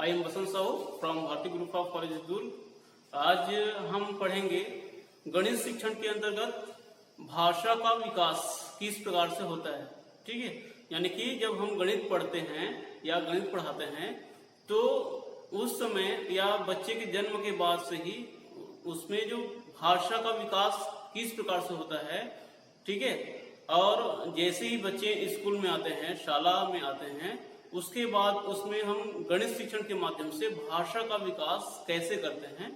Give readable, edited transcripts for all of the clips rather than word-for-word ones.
I am Basant Sahu from भारतीय group of college दूर। आज हम पढ़ेंगे गणित शिक्षण के अंतर्गत भाषा का विकास किस प्रकार से होता है। ठीक है, यानी कि जब हम गणित पढ़ते हैं या गणित पढ़ाते हैं तो उस समय या बच्चे के जन्म के बाद से ही उसमें जो भाषा का विकास किस प्रकार से होता है। ठीक है, और जैसे ही बच्चे स्कूल में आते हैं, शाला में आते हैं, उसके बाद उसमें हम गणित शिक्षण के माध्यम से भाषा का विकास कैसे करते हैं,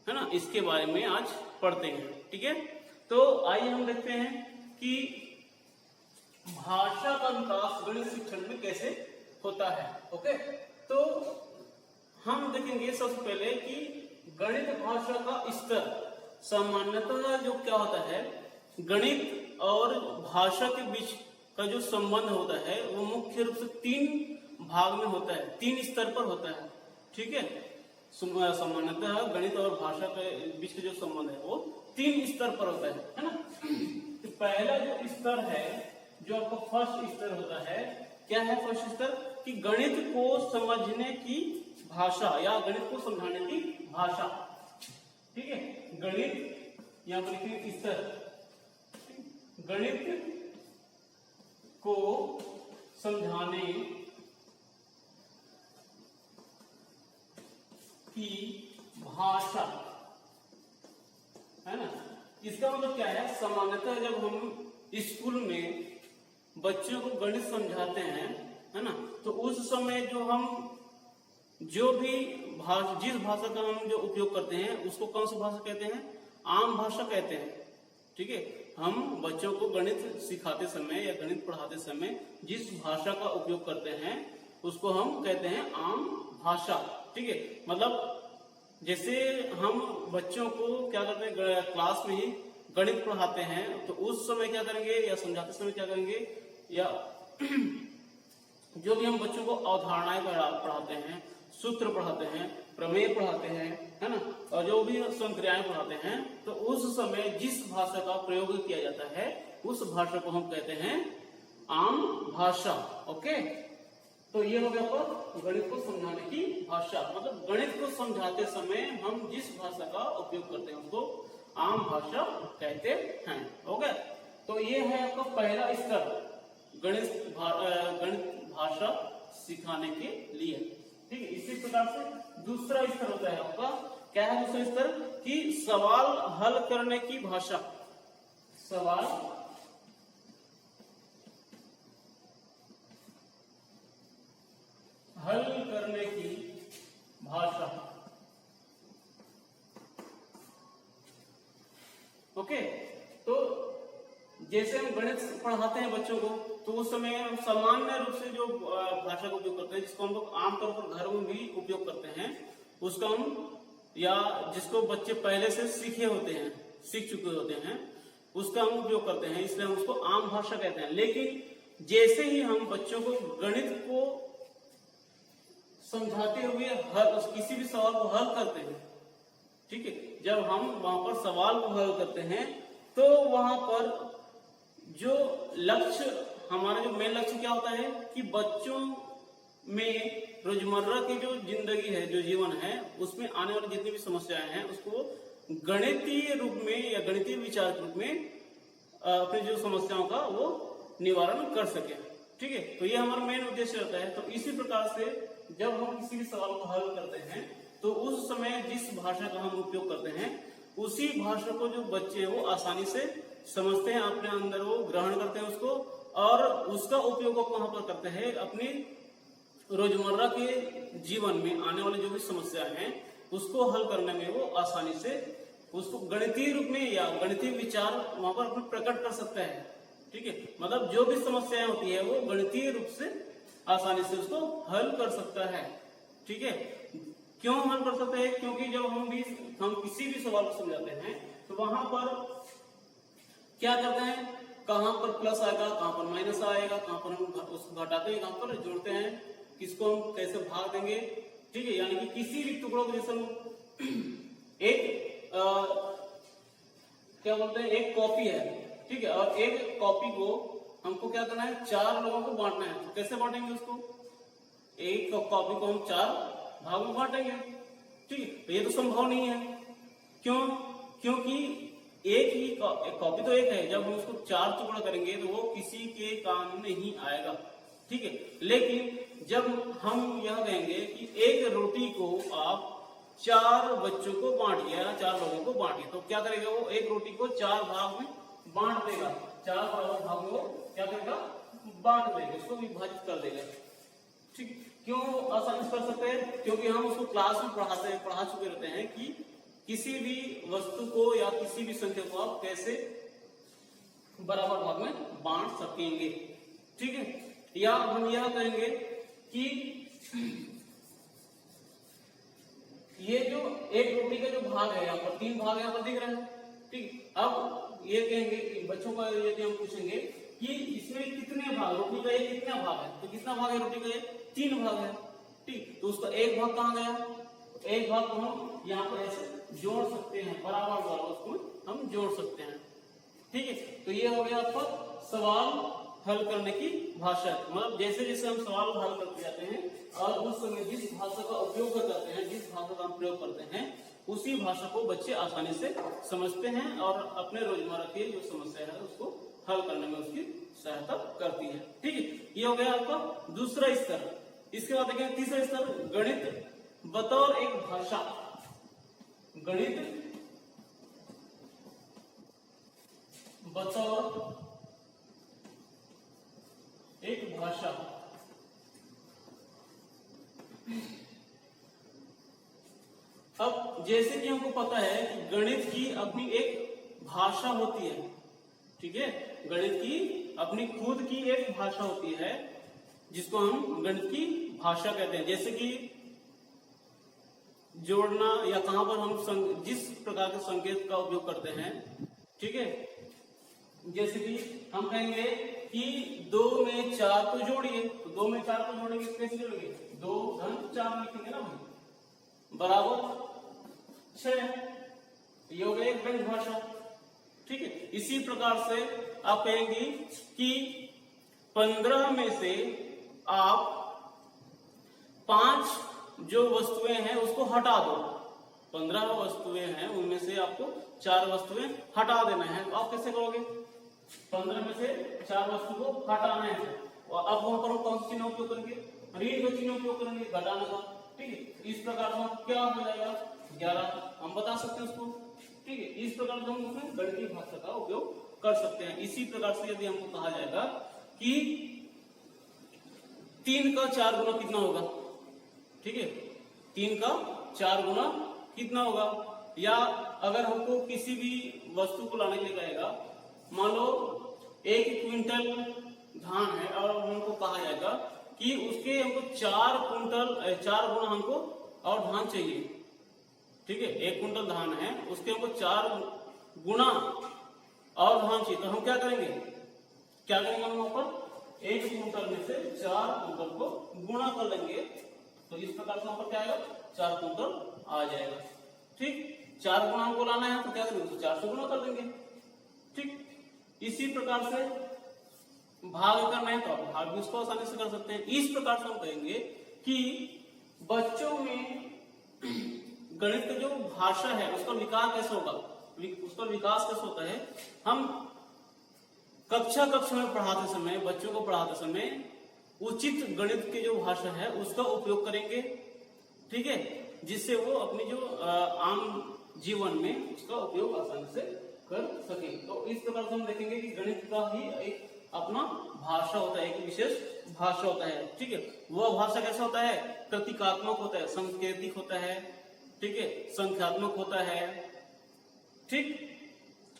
है ना, इसके बारे में आज पढ़ते हैं। ठीक है, तो आइए हम देखते हैं कि भाषा का विकास गणित शिक्षण में कैसे होता है। ओके, तो हम देखेंगे सबसे पहले कि गणित भाषा का स्तर सामान्यतः जो क्या होता है, गणित और भाषा के बीच का जो संबंध होता है वो मुख्य रूप से 3 भाग में होता है, 3 स्तर पर होता है। ठीक है, सामान्यतः गणित और भाषा के बीच का जो संबंध है वो 3 स्तर पर होता है ना। तो पहला जो स्तर है, जो आपका फर्स्ट स्तर होता है, क्या है फर्स्ट स्तर, कि गणित को समझने की भाषा या गणित को समझाने की भाषा। ठीक है, गणित यहाँ पर लिखिए स्तर, गणित को समझाने की भाषा, है ना। इसका मतलब क्या है, सामान्यतः जब हम स्कूल में बच्चों को गणित समझाते हैं, है ना, तो उस समय जो भी जिस भाषा का हम जो उपयोग करते हैं उसको कौन सी भाषा कहते हैं, आम भाषा कहते हैं। ठीक है, हम बच्चों को गणित सिखाते समय या गणित पढ़ाते समय जिस भाषा का उपयोग करते हैं उसको हम कहते हैं आम भाषा। ठीक है, मतलब जैसे हम बच्चों को क्या करते हैं, क्लास में ही गणित पढ़ाते हैं तो उस समय क्या करेंगे या समझाते समय क्या करेंगे, या जो भी हम बच्चों को अवधारणाएं पढ़ाते हैं, सूत्र पढ़ाते हैं, प्रमेय पढ़ाते हैं, है ना, और जो भी संक्रियाएं पढ़ाते हैं, तो उस समय जिस भाषा का प्रयोग किया जाता है उस भाषा को हम कहते हैं आम भाषा। ओके, तो ये हो गया पर गणित को समझाने की भाषा, मतलब गणित को समझाते समय हम जिस भाषा का उपयोग करते हैं उसको आम भाषा कहते हैं। ओके, तो ये है आपका पहला स्तर गणित भाषा सिखाने के लिए। ठीक है, इसी प्रकार से दूसरा स्तर होता है आपका, क्या है दूसरा स्तर, कि सवाल हल करने की भाषा। सवाल हल करने की भाषा। ओके, तो जैसे हम गणित पढ़ाते हैं बच्चों को तो उस समय हम सामान्य रूप से जो भाषा का उपयोग करते हैं, जिसको हम लोग आमतौर पर घरों में भी उपयोग करते हैं, उसको हम, या जिसको बच्चे पहले से सीख चुके होते हैं, उसका हम उपयोग करते हैं, इसलिए हम उसको आम भाषा कहते हैं। लेकिन जैसे ही हम बच्चों को गणित को समझाते हुए किसी भी सवाल को हल करते हैं, ठीक है, जब हम वहां पर सवाल को हल करते हैं तो वहां पर जो लक्ष्य, हमारा जो मेन लक्ष्य क्या होता है कि बच्चों में रोजमर्रा की जो जिंदगी है, जो जीवन है, उसमें आने वाली जितनी भी समस्याएं हैं उसको गणितीय रूप में या गणितीय विचार के रूप में अपनी जो समस्याओं का वो निवारण कर सके। ठीक है, तो ये हमारा मेन उद्देश्य होता है। तो इसी प्रकार से जब हम किसी भी सवाल को हल करते हैं तो उस समय जिस भाषा का हम उपयोग करते हैं उसी भाषा को जो बच्चे हैं वो आसानी से समझते हैं, अपने अंदर वो ग्रहण करते हैं उसको, और उसका उपयोग वहां पर करते हैं अपनी रोजमर्रा के जीवन में आने वाली जो भी समस्याएं हैं उसको हल करने में वो आसानी से उसको गणितीय रूप में या गणितीय विचार वहां पर अपने प्रकट कर सकता है। ठीक है, मतलब जो भी समस्याएं होती है वो गणितीय रूप से आसानी से उसको हल कर सकता है। ठीक है, क्यों हल कर सकता है, क्योंकि जब हम किसी भी सवाल को समझाते हैं तो वहां पर क्या करते हैं, कहां पर प्लस आएगा, कहां पर माइनस आएगा, कहां पर हम उसको घटाते हैं, कहां पर जोड़ते हैं, किसको हम कैसे भाग देंगे। ठीक है, यानी कि किसी भी टुकड़ों को जैसे एक क्या बोलते हैं, एक कॉपी है, ठीक है, और एक कॉपी को हमको क्या करना है, 4 लोगों को बांटना है। तो कैसे बांटेंगे उसको, एक कॉपी को हम 4 भाग में बांटेंगे। ठीक है, तो ये तो संभव नहीं है। क्यों? क्योंकि एक ही कॉपी तो एक है, जब हम उसको 4 टुकड़ा करेंगे तो वो किसी के काम नहीं आएगा। ठीक है, लेकिन जब हम यह कहेंगे कि एक रोटी को आप 4 बच्चों को बांट दिया, 4 लोगों को बांट दिया, तो क्या करेगा वो? एक रोटी को 4 भाग में बांट देगा, 4 बराबर भाग में वो क्या करेगा? बांट देगा, उसको विभाजित कर देगा। ठीक, क्यों आसानी से कर सकते हैं? क्योंकि हम उसको क्लास में पढ़ा चुके रहते हैं कि किसी भी वस्तु को या किसी भी संख्या को आप कैसे बराबर भाग में बांट सकेंगे। ठीक है, या हम यह कहेंगे कि ये जो एक रोटी का जो भाग है, यहाँ पर 3 भाग यहाँ पर दिख रहा है। ठीक, अब ये कहेंगे कि बच्चों का यदि हम पूछेंगे कि इसमें कितने भाग, रोटी का ये कितना भाग है, तो कितना भाग है रोटी का? ये 3 भाग है। ठीक, तो उसका एक भाग कहाँ गया? एक भाग को हम यहाँ पर ऐसे जोड़ सकते हैं, बराबर बराबर उसको हम जोड़ सकते हैं। ठीक है, तो ये हो गया आपका सवाल हल करने की भाषा। मतलब जैसे जैसे हम सवाल हल करते जाते हैं और उस समय जिस भाषा का उपयोग करते हैं, जिस भाषा का हम प्रयोग करते हैं, उसी भाषा को बच्चे आसानी से समझते हैं और अपने रोजमर्रा की जो समस्या है उसको हल करने में उसकी सहायता करती है। ठीक है, ये हो गया आपका दूसरा स्तर। इसके बाद देखें तीसरा स्तर, गणित बतौर एक भाषा। गणित बतौर एक भाषा। अब जैसे कि हमको पता है कि गणित की अपनी एक भाषा होती है। ठीक है, गणित की अपनी खुद की एक भाषा होती है जिसको हम गणित की भाषा कहते हैं। जैसे कि जोड़ना या कहां पर हम जिस प्रकार के संकेत का उपयोग करते हैं। ठीक है, जैसे कि हम कहेंगे कि 2 में 4 को जोड़िए, तो 2 में 4 को जोड़ेंगे कैसे जोड़ेंगे? 2 धन 4 लिखेंगे ना भाई, बराबर 6। ये हो गया एक गणित भाषा। ठीक है, इसी प्रकार से आप कहेंगे कि 15 में से आप 5 जो वस्तुएं हैं उसको हटा दो। 15 वस्तुएं हैं, उनमें से आपको 4 वस्तुएं हटा देना है। तो आप कैसे करोगे? 15 में से 4 वस्तु को हटाना है, और अब वहां पर हम कौन सा चिन्ह उपयोग करेंगे? ऋण का चिन्ह उपयोग करेंगे, घटाने का। ठीक है, इस प्रकार से क्या हो जाएगा? 11 हम बता सकते हैं उसको। ठीक है, इस प्रकार से हम उसमें गणितीय भाषा का उपयोग कर सकते हैं। इसी प्रकार से यदि हमको कहा जाएगा कि 3 का 4 गुना कितना होगा? ठीक है, 3 का 4 गुना कितना होगा? या अगर हमको किसी भी वस्तु को लाने के लिए कहेगा, मान लो 1 क्विंटल धान है और हमको कहा जाएगा कि उसके हमको 4 गुना हमको और धान चाहिए। ठीक है, 1 क्विंटल धान है, उसके हमको 4 गुना और धान चाहिए, तो हम क्या करेंगे? क्या करेंगे हम वहां पर? 1 क्विंटल में से 4 क्विंटल को गुणा कर लेंगे, तो इस प्रकार से वहां पर क्या आएगा? 4 क्विंटल आ जाएगा। ठीक, 4 गुना हमको लाना है तो क्या करेंगे? तो 4 से गुना कर देंगे। ठीक, इसी प्रकार से भाग करना है तो भाग भी उसको आसानी से कर सकते हैं। इस प्रकार से हम कहेंगे कि बच्चों में गणित का जो भाषा है उसका विकास कैसे होगा? उसका विकास कैसे होता है? हम कक्षा में पढ़ाते समय, बच्चों को पढ़ाते समय उचित गणित की जो भाषा है उसका उपयोग करेंगे। ठीक है, जिससे वो अपनी जो आम जीवन में उसका उपयोग आसानी से कर सके। तो इस प्रकार से हम देखेंगे कि गणित का ही एक अपना भाषा होता है, एक विशेष भाषा होता है। ठीक है, वह भाषा कैसा होता है? प्रतीकात्मक होता है, सांकेतिक होता है। ठीक है, संख्यात्मक होता है। ठीक,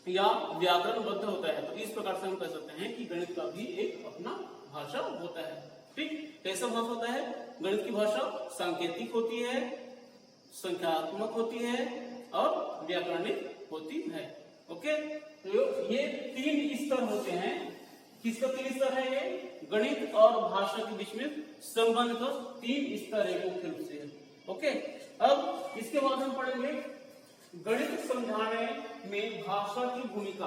या व्याकरणबद्ध होता है। तो इस प्रकार से हम कह सकते हैं कि गणित का भी एक अपना भाषा होता है। ठीक, कैसा भाषा होता है? गणित की भाषा सांकेतिक होती है, संख्यात्मक होती है और व्याकरणिक होती है। ओके, तो ये 3 स्तर होते हैं। किसका 3 स्तर है? ये गणित और भाषा के बीच में संबंध का 3 स्तर है मुख्य रूप से। ओके, अब इसके बाद हम पढ़ेंगे गणित समझाने में भाषा की भूमिका।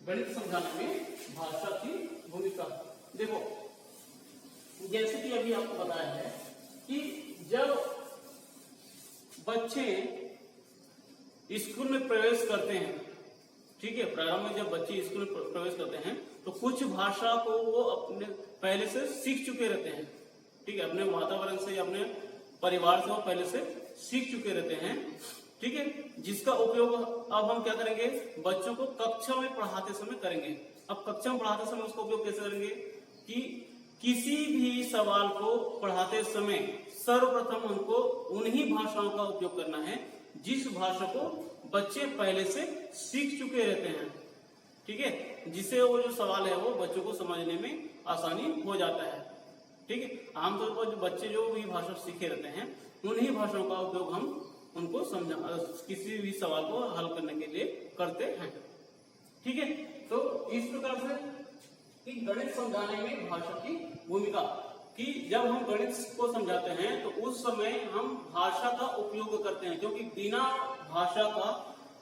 गणित समझाने में भाषा की भूमिका। देखो, जैसे कि अभी आपको बताया है कि जब बच्चे स्कूल में प्रवेश करते हैं, ठीक है, प्रारंभ में जब बच्चे स्कूल में प्रवेश करते हैं तो कुछ भाषा को वो अपने पहले से सीख चुके रहते हैं, ठीक है, अपने वातावरण से या अपने परिवार से वो पहले से सीख चुके रहते हैं, ठीक है, जिसका उपयोग अब हम क्या करेंगे, बच्चों को कक्षा में पढ़ाते समय करेंगे। अब कक्षा में पढ़ाते समय उसका उपयोग कैसे करेंगे कि किसी भी सवाल को पढ़ाते समय सर्वप्रथम हमको उन्हीं भाषाओं का उपयोग करना है जिस भाषा को बच्चे पहले से सीख चुके रहते हैं, ठीक है, जिससे वो जो सवाल है वो बच्चों को समझने में आसानी हो जाता है, ठीक है। आमतौर पर जो बच्चे जो भी भाषा सीखे रहते हैं उन्हीं भाषाओं का उपयोग हम उनको किसी भी सवाल को हल करने के लिए करते हैं, ठीक है। तो इस प्रकार से कि गणित समझाने में भाषा की भूमिका, कि जब हम गणित को समझाते हैं तो उस समय हम भाषा का उपयोग करते हैं, क्योंकि बिना भाषा का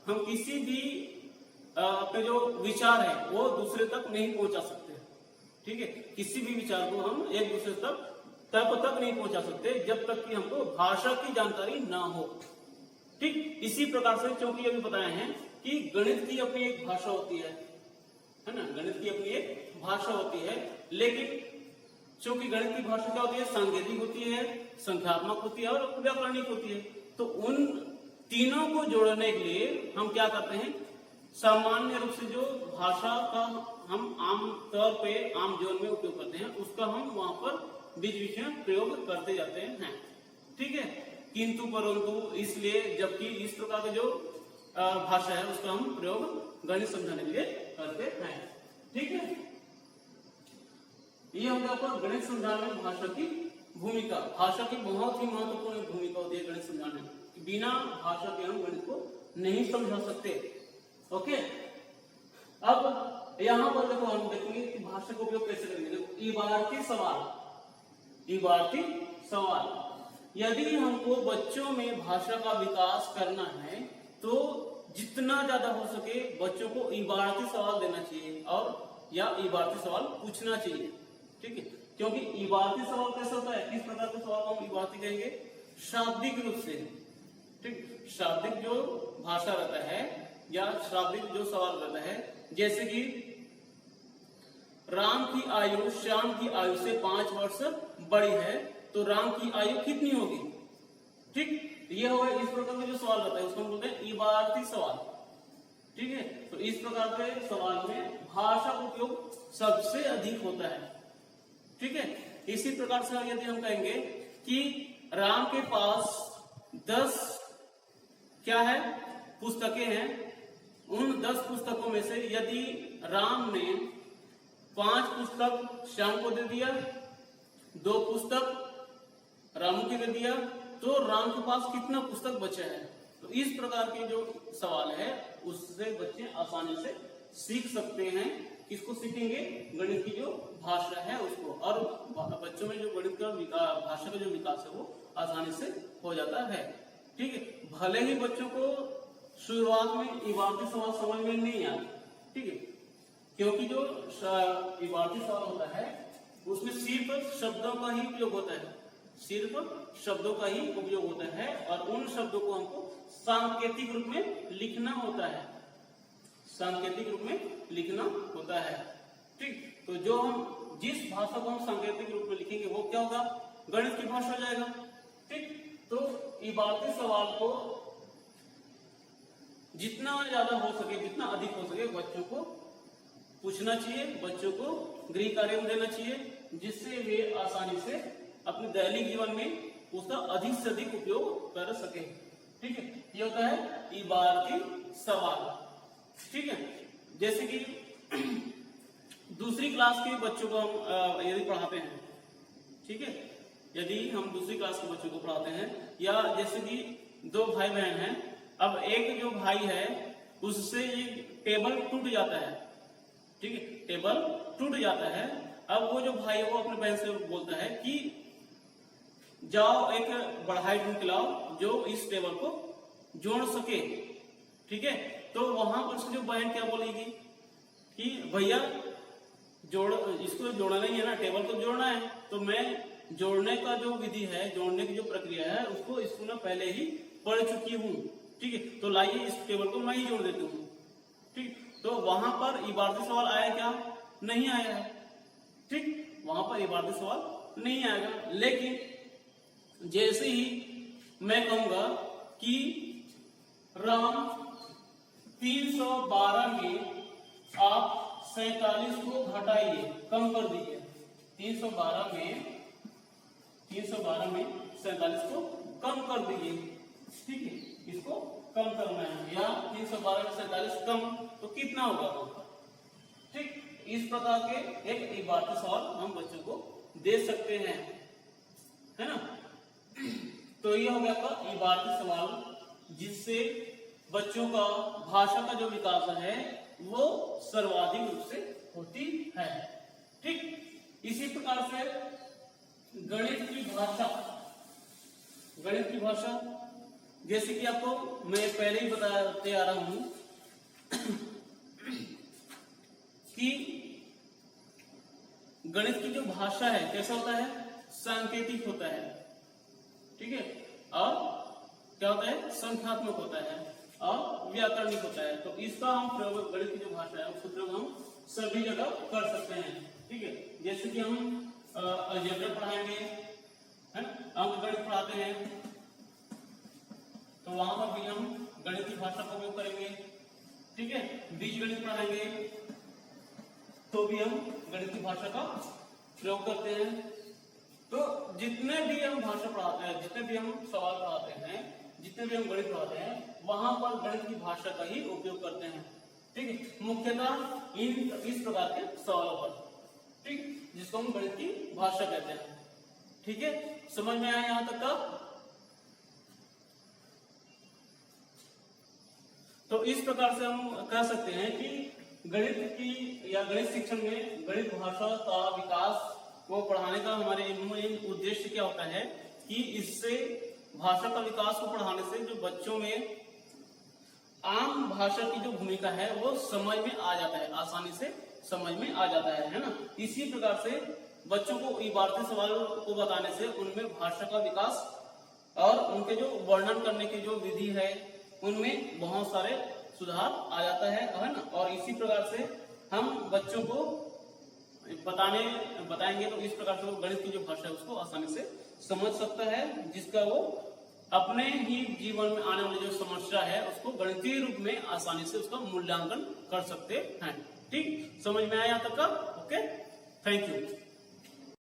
हम किसी भी अपने जो विचार है वो दूसरे तक नहीं पहुंचा सकते, ठीक है, किसी भी विचार को हम एक दूसरे तक नहीं पहुंचा सकते जब तक कि हमको भाषा की जानकारी ना हो, ठीक। इसी प्रकार से क्योंकि अभी बताए हैं कि गणित की अपनी एक भाषा होती है ना, गणित की अपनी एक भाषा होती है, लेकिन क्योंकि गणित की भाषा क्या होती है, सांकेतिक होती है, संख्यात्मक होती है और व्याकरणिक होती है, तो उन तीनों को जोड़ने के लिए हम क्या करते हैं, सामान्य रूप से जो भाषा का हम आम तौर पे आम जीवन में उपयोग करते हैं उसका हम वहां पर बीच बीच में प्रयोग करते जाते हैं, ठीक है। किंतु परंतु इसलिए जबकि इस प्रकार का जो भाषा है उसका हम प्रयोग गणित समझाने के लिए करते हैं, ठीक है। ये होगा पर गणित समझाने में भाषा की भूमिका, भाषा की बहुत ही महत्वपूर्ण भूमिका होती है गणित समझाने में, बिना भाषा के हम गणित को नहीं समझा सकते, ओके। अब यहाँ पर देखो हम देखेंगे कि भाषा का उपयोग कैसे करेंगे। देखो इबारती सवाल, यदि हमको बच्चों में भाषा का विकास करना है तो जितना ज्यादा हो सके बच्चों को इबारती सवाल देना चाहिए और या इबारती सवाल पूछना चाहिए, ठीक है, क्योंकि इबारती सवाल कैसा होता है, किस प्रकार के सवाल को हम इबारती कहेंगे, शाब्दिक रूप से, ठीक, शाब्दिक जो भाषा रहता है या शाब्दिक जो सवाल रहता है, जैसे कि राम की आयु श्याम की आयु से 5 वर्ष बड़ी है तो राम की आयु कितनी होगी, ठीक, ये होगा। इस प्रकार का जो सवाल रहता है उसको हम बोलते हैं इबारती सवाल, ठीक है। तो इस प्रकार के सवाल में भाषा का उपयोग सबसे अधिक होता है, ठीक है। इसी प्रकार से यदि हम कहेंगे कि राम के पास 10 क्या है पुस्तकें हैं, उन 10 पुस्तकों में से यदि राम ने 5 पुस्तक श्याम को दे दिया, 2 पुस्तक रामू को दे दिया, तो राम के पास कितना पुस्तक बचा है। तो इस प्रकार के जो सवाल है उससे बच्चे आसानी से सीख सकते हैं, किसको सीखेंगे, गणित की जो भाषा है उसको, और बच्चों में जो गणित का भाषा का जो विकास है वो आसानी से हो जाता है, ठीक है। भले ही बच्चों को शुरुआत में इबारती सवाल समझ में नहीं आए, ठीक है, क्योंकि जो इबारती सवाल होता है उसमें सिर्फ शब्दों का ही उपयोग होता है, सिर्फ शब्दों का ही उपयोग होता है और उन शब्दों को हमको सांकेतिक रूप में लिखना होता है, सांकेतिक रूप में लिखना होता है, ठीक। तो जो हम जिस भाषा को हम सांकेतिक रूप में लिखेंगे वो क्या होगा, गणित की भाषा हो जाएगा, ठीक। तो इबारती सवाल को जितना ज्यादा हो सके, जितना अधिक हो सके बच्चों को पूछना चाहिए, बच्चों को गृह कार्य में देना चाहिए, जिससे वे आसानी से अपने दैनिक जीवन में उसका अधिक से अधिक उपयोग कर सके, ठीक है। ये होता है इबारती सवाल, ठीक है। जैसे कि दूसरी क्लास के बच्चों को हम यदि पढ़ाते हैं, ठीक है, यदि हम दूसरी क्लास के बच्चों को पढ़ाते हैं, या जैसे कि 2 भाई बहन हैं, अब एक जो भाई है उससे ये टेबल टूट जाता है, ठीक है, टेबल टूट जाता है। अब वो जो भाई है वो अपने बहन से बोलता है कि जाओ एक बढ़ाई ढूंढ के लाओ जो इस टेबल को जोड़ सके, ठीक है। तो वहां पर उसकी जो बहन क्या बोलेगी कि भैया इसको जोड़ना नहीं है ना, टेबल को जोड़ना है, तो मैं जोड़ने का जो विधि है, जोड़ने की जो प्रक्रिया है उसको स्कूल में पहले ही पढ़ चुकी हूँ। ठीक है, तो लाइए इस टेबल को मैं ही जोड़ देती हूँ। ठीक, तो वहां पर इबारती सवाल आया क्या? नहीं आया है। ठीक, वहां पर इबारती सवाल नहीं आएगा। लेकिन जैसे ही मैं कहूंगा कि राम 312 में आप 47 को घटाइए, कम कर दीजिए। 312 में 47 को कम कर दीजिए। ठीक है, इसको कम करना है, या 312 में 47 कम तो कितना होगा? ठीक, इस प्रकार के एक इबारती सवाल हम बच्चों को दे सकते हैं, है ना। तो ये हो गया आपका इबारती सवाल, जिससे बच्चों का भाषा का जो विकास है वो सर्वाधिक रूप से होती है। ठीक, इसी प्रकार से गणित की भाषा जैसे कि आपको मैं पहले ही बताते आ रहा हूं कि गणित की जो भाषा है कैसा होता है? सांकेतिक होता है। ठीक है, और क्या होता है? संख्यात्मक होता है और व्याकरणिक होता है। तो इसका हम प्रयोग, गणित की जो भाषा है उसका प्रयोग हम सभी जगह कर सकते हैं। ठीक है, जैसे कि हम अलजेब्रा पढ़ाएंगे, है ना, अंकगणित पढ़ाते हैं, तो वहां पर भी हम गणित की भाषा का उपयोग करेंगे। ठीक है, बीजगणित पढ़ाएंगे तो भी हम गणित की भाषा का प्रयोग करते हैं। तो जितने भी हम भाषा पढ़ाते हैं, जितने भी हम सवाल पढ़ाते हैं, जितने भी हम गणित पढ़ाते हैं, वहां पर गणित की भाषा का ही उपयोग करते हैं। ठीक है, मुख्यतः इस प्रकार के सवालों पर, ठीक, जिसको हम गणित की भाषा कहते हैं। ठीक है, समझ में आया यहां तक का? तो इस प्रकार से हम कह सकते हैं कि गणित की या गणित शिक्षण में गणित भाषा का विकास को पढ़ाने का हमारे उद्देश्य क्या होता है कि इससे भाषा का विकास को पढ़ाने से जो बच्चों में आम भाषा की जो भूमिका है वो समझ में आ जाता है, आसानी से समझ में आ जाता है ना। इसी प्रकार से बच्चों को इबारती सवाल को बताने से उनमें भाषा का विकास और उनके जो वर्णन करने की जो विधि है उनमें बहुत सारे सुधार आ जाता है ना। और इसी प्रकार से हम बच्चों को बताएंगे तो इस प्रकार से वो गणित की जो भाषा है उसको आसानी से समझ सकता है, जिसका वो अपने ही जीवन में आने वाली जो समस्या है उसको गणितीय रूप में आसानी से उसका मूल्यांकन कर सकते हैं। ठीक, समझ में आया तक का? Okay, thank you.